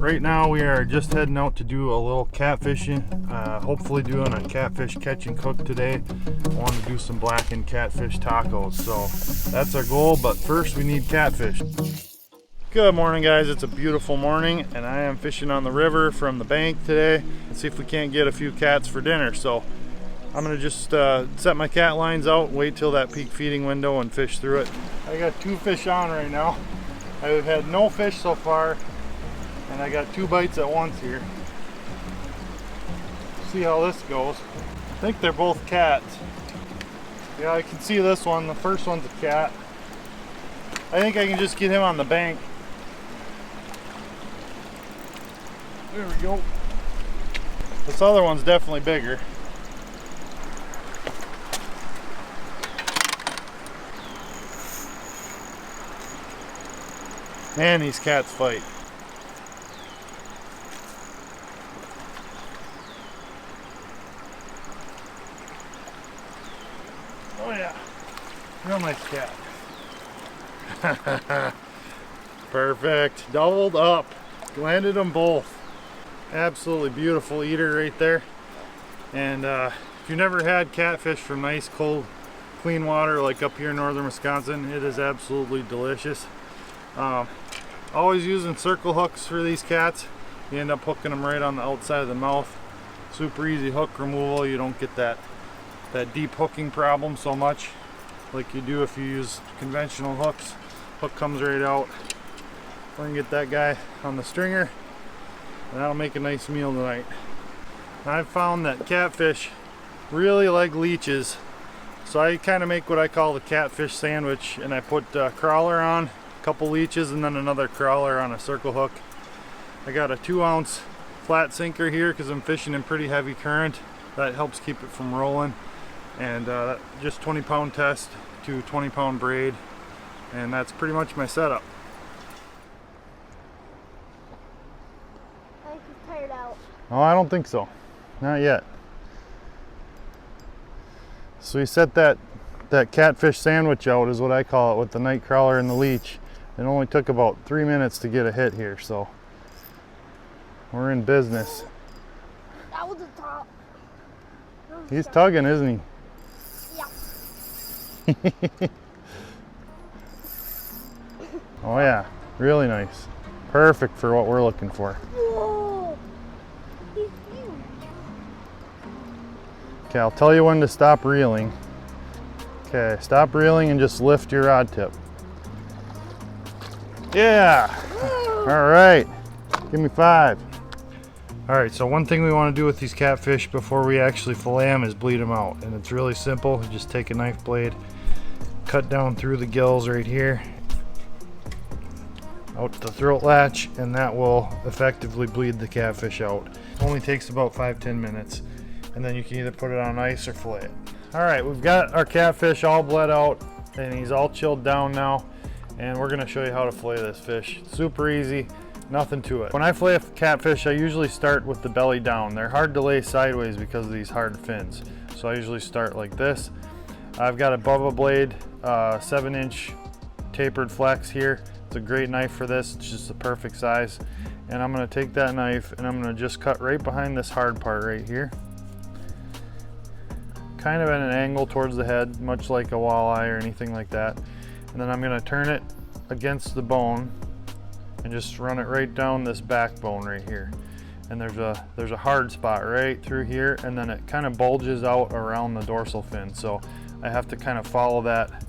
Right now we are just heading out to do a little catfishing, hopefully doing a catfish catch and cook today. I want to do some blackened catfish tacos, so that's our goal, but first we need catfish. Good morning guys, it's a beautiful morning and I am fishing on the river from the bank today and see if we can't get a few cats for dinner. So I'm gonna just set my cat lines out, wait till that peak feeding window and fish through it. I got 2 fish on right now. I've had no fish so far and I got 2 bites at once here. See how this goes. I think they're both cats. Yeah, I can see this one. The first one's a cat. I think I can just get him on the bank. There we go. This other one's definitely bigger. Man, these cats fight. Oh yeah, real nice cat. Perfect, doubled up, landed them both. Absolutely beautiful eater right there. And if you've never had catfish from nice cold clean water like up here in northern Wisconsin, it is absolutely delicious. Always using circle hooks for these cats. You end up hooking them right on the outside of the mouth. Super easy hook removal. You don't get that deep hooking problem so much like you do if you use conventional hooks. Hook comes right out. We're gonna get that guy on the stringer and that'll make a nice meal tonight. I've found that catfish really like leeches, so I kind of make what I call the catfish sandwich, and I put a crawler on, a couple leeches, and then another crawler on a circle hook. I got a 2-ounce flat sinker here because I'm fishing in pretty heavy current. That helps keep it from rolling. And just 20-pound test to 20-pound braid, and that's pretty much my setup. I think he's tired out. Oh, I don't think so. Not yet. So we set that catfish sandwich out, is what I call it, with the night crawler and the leech. It only took about 3 minutes to get a hit here, so we're in business. That was a top. He's tugging, isn't he? Oh yeah, really nice. Perfect for what we're looking for. Whoa. He's huge. Okay, I'll tell you when to stop reeling. Okay, stop reeling and just lift your rod tip. Yeah! All right, give me 5. All right, so one thing we want to do with these catfish before we actually fillet them is bleed them out. And it's really simple. You just take a knife blade, cut down through the gills right here, out to the throat latch, and that will effectively bleed the catfish out. It only takes about 5-10 minutes, and then you can either put it on ice or fillet it. All right, we've got our catfish all bled out, and he's all chilled down now, and we're gonna show you how to fillet this fish. Super easy. Nothing to it. When I fillet a catfish, I usually start with the belly down. They're hard to lay sideways because of these hard fins. So I usually start like this. I've got a Bubba blade, 7-inch tapered flex here. It's a great knife for this. It's just the perfect size. And I'm gonna take that knife and I'm gonna just cut right behind this hard part right here. Kind of at an angle towards the head, much like a walleye or anything like that. And then I'm gonna turn it against the bone and just run it right down this backbone right here. And there's a hard spot right through here, and then it kind of bulges out around the dorsal fin. So I have to kind of follow that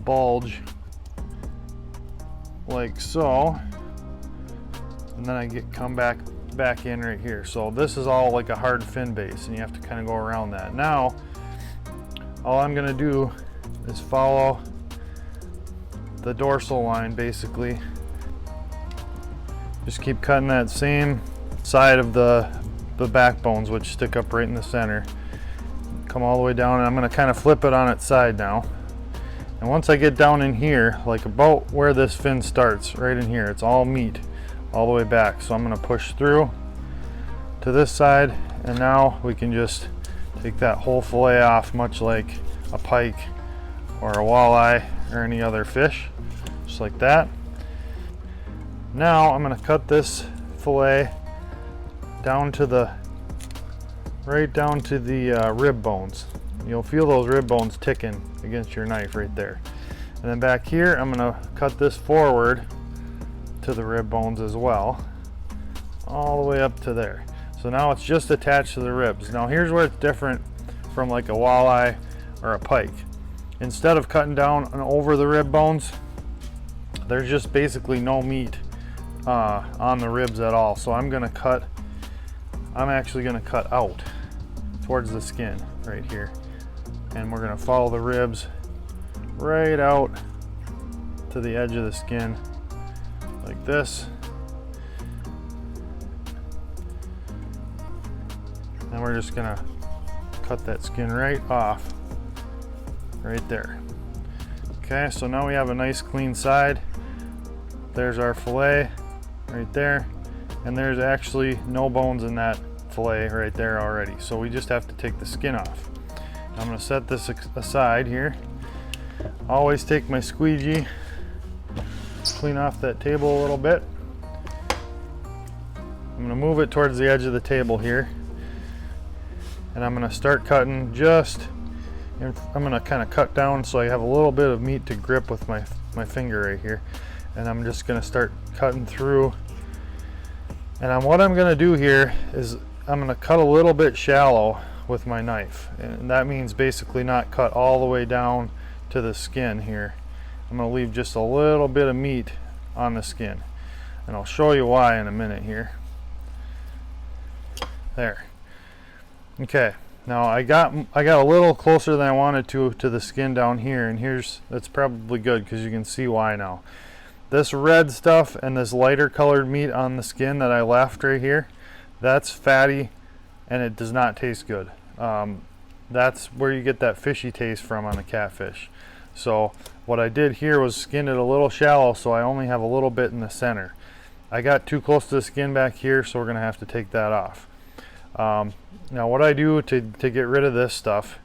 bulge like so, and then I come back in right here. So this is all like a hard fin base, and you have to kind of go around that. Now, all I'm gonna do is follow the dorsal line basically. Just keep cutting that same side of the backbones, which stick up right in the center. Come all the way down, and I'm gonna kind of flip it on its side now. And once I get down in here, like about where this fin starts, right in here, it's all meat all the way back. So I'm gonna push through to this side, and now we can just take that whole fillet off, much like a pike or a walleye or any other fish, just like that. Now I'm going to cut this fillet down to the, right down to the rib bones. You'll feel those rib bones ticking against your knife right there. And then back here, I'm gonna cut this forward to the rib bones as well, all the way up to there. So now it's just attached to the ribs. Now here's where it's different from like a walleye or a pike. Instead of cutting down and over the rib bones, there's just basically no meat on the ribs at all. So I'm actually gonna cut out towards the skin right here. And we're gonna follow the ribs right out to the edge of the skin like this. And we're just gonna cut that skin right off right there. Okay, so now we have a nice clean side. There's our fillet right there, and there's actually no bones in that fillet right there already. So we just have to take the skin off. I'm gonna set this aside here. Always take my squeegee, clean off that table a little bit. I'm gonna move it towards the edge of the table here, and I'm gonna start cutting I'm gonna kind of cut down so I have a little bit of meat to grip with my finger right here. And I'm just gonna start cutting through. And what I'm gonna do here is I'm gonna cut a little bit shallow with my knife. And that means basically not cut all the way down to the skin here. I'm gonna leave just a little bit of meat on the skin. And I'll show you why in a minute here. There. Okay, now I got a little closer than I wanted to the skin down here, and that's probably good because you can see why now. This red stuff and this lighter colored meat on the skin that I left right here, that's fatty and it does not taste good. That's where you get that fishy taste from on a catfish. So what I did here was skin it a little shallow so I only have a little bit in the center. I got too close to the skin back here, so we're gonna have to take that off. Now what I do to get rid of this stuff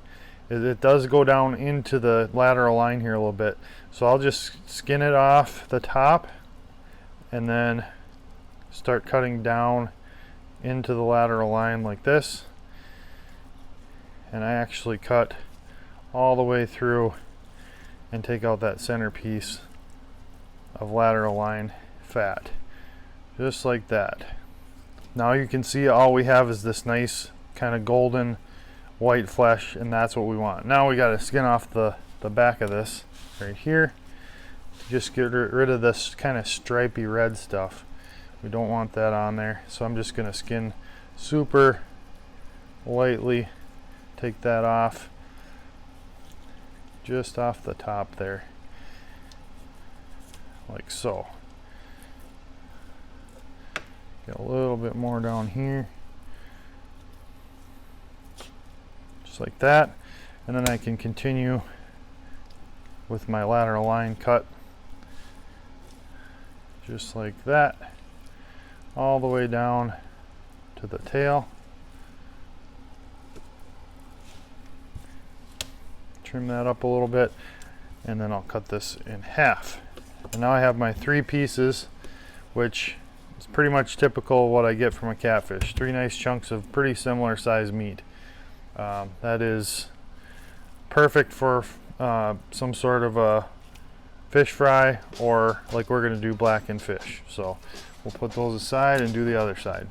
is it does go down into the lateral line here a little bit. So I'll just skin it off the top and then start cutting down into the lateral line like this. And I actually cut all the way through and take out that center piece of lateral line fat, just like that. Now you can see all we have is this nice kind of golden white flesh, and that's what we want. Now we got to skin off the back of this right here. Just get rid of this kind of stripy red stuff. We don't want that on there, so I'm just going to skin super lightly, take that off, just off the top there, like so. Get a little bit more down here, just like that, and then I can continue with my lateral line cut, just like that, all the way down to the tail. Trim that up a little bit, and then I'll cut this in half. And now I have my 3 pieces, which is pretty much typical of what I get from a catfish. 3 nice chunks of pretty similar size meat. That is perfect for some sort of a fish fry, or like we're going to do blackened fish. So we'll put those aside and do the other side.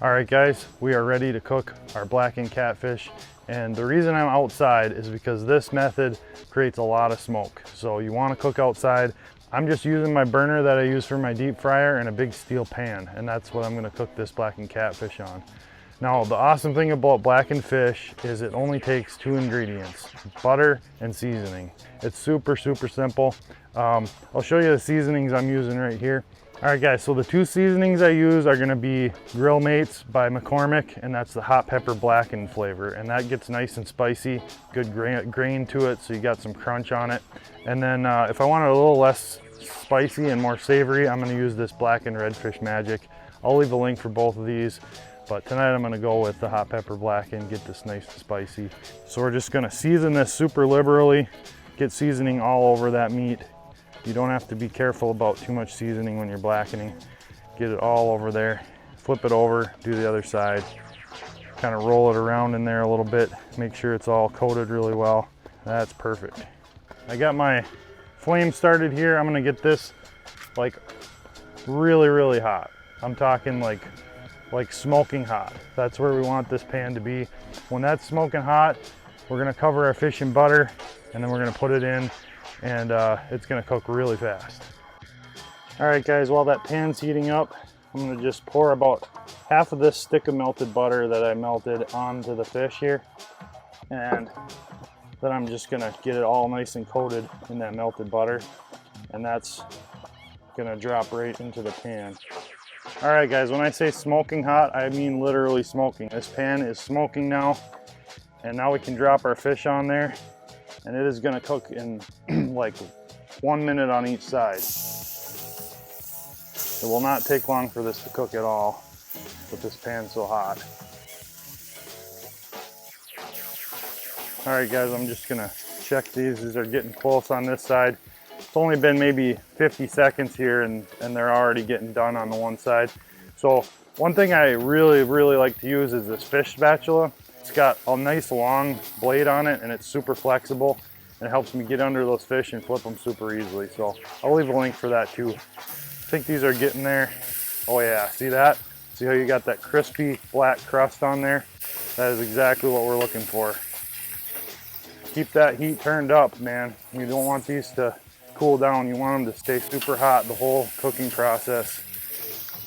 All right guys, we are ready to cook our blackened catfish, and the reason I'm outside is because this method creates a lot of smoke. So you want to cook outside. I'm just using my burner that I use for my deep fryer and a big steel pan, and that's what I'm going to cook this blackened catfish on. Now the awesome thing about blackened fish is it only takes 2 ingredients, butter and seasoning. It's super simple. I'll show you the seasonings I'm using right here. All right guys, so the 2 seasonings I use are gonna be Grill Mates by McCormick, and that's the hot pepper blackened flavor, and that gets nice and spicy, good grain to it, so you got some crunch on it. And then if I want it a little less spicy and more savory, I'm gonna use this blackened redfish magic. I'll leave a link for both of these, but tonight I'm gonna go with the hot pepper blackened, get this nice and spicy. So we're just gonna season this super liberally, get seasoning all over that meat, You don't have to be careful about too much seasoning when you're blackening. Get it all over there. Flip it over, do the other side. Kind of roll it around in there a little bit. Make sure it's all coated really well. That's perfect. I got my flame started here. I'm gonna get this like really hot. I'm talking like smoking hot. That's where we want this pan to be. When that's smoking hot, we're gonna cover our fish in butter, and then we're gonna put it in, and it's gonna cook really fast. All right guys, while that pan's heating up, I'm gonna just pour about half of this stick of melted butter that I melted onto the fish here. And then I'm just gonna get it all nice and coated in that melted butter. And that's gonna drop right into the pan. All right guys, when I say smoking hot, I mean literally smoking. This pan is smoking now. And now we can drop our fish on there. And it is gonna cook in like 1 minute on each side. It will not take long for this to cook at all with this pan so hot. All right guys, I'm just gonna check these. These are getting close on this side. It's only been maybe 50 seconds here and they're already getting done on the one side. So one thing I really like to use is this fish spatula. It's got a nice long blade on it and it's super flexible. And it helps me get under those fish and flip them super easily. So I'll leave a link for that too. I think these are getting there. Oh yeah, see that? See how you got that crispy black crust on there? That is exactly what we're looking for. Keep that heat turned up, man. You don't want these to cool down. You want them to stay super hot the whole cooking process.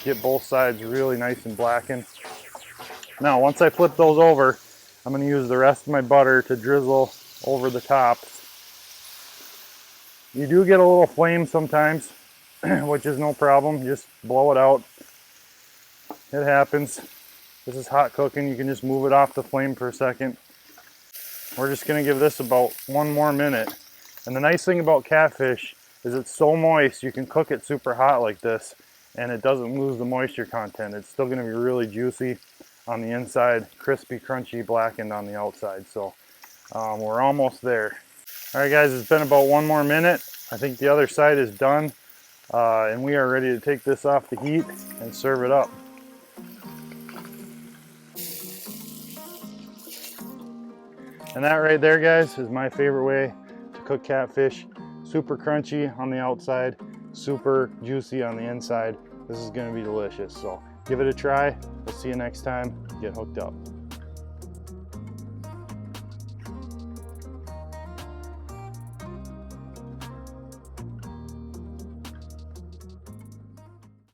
Get both sides really nice and blackened. Now, once I flip those over, I'm gonna use the rest of my butter to drizzle over the top. You do get a little flame sometimes, which is no problem. Just blow it out. It happens. This is hot cooking. You can just move it off the flame for a second. We're just gonna give this about 1 more minute. And the nice thing about catfish is it's so moist, you can cook it super hot like this and it doesn't lose the moisture content. It's still gonna be really juicy on the inside, crispy, crunchy, blackened on the outside. So we're almost there. All right guys, it's been about 1 more minute. I think the other side is done. And we are ready to take this off the heat and serve it up. And that right there, guys, is my favorite way to cook catfish. Super crunchy on the outside, super juicy on the inside. This is gonna be delicious. So give it a try. We'll see you next time. Get hooked up.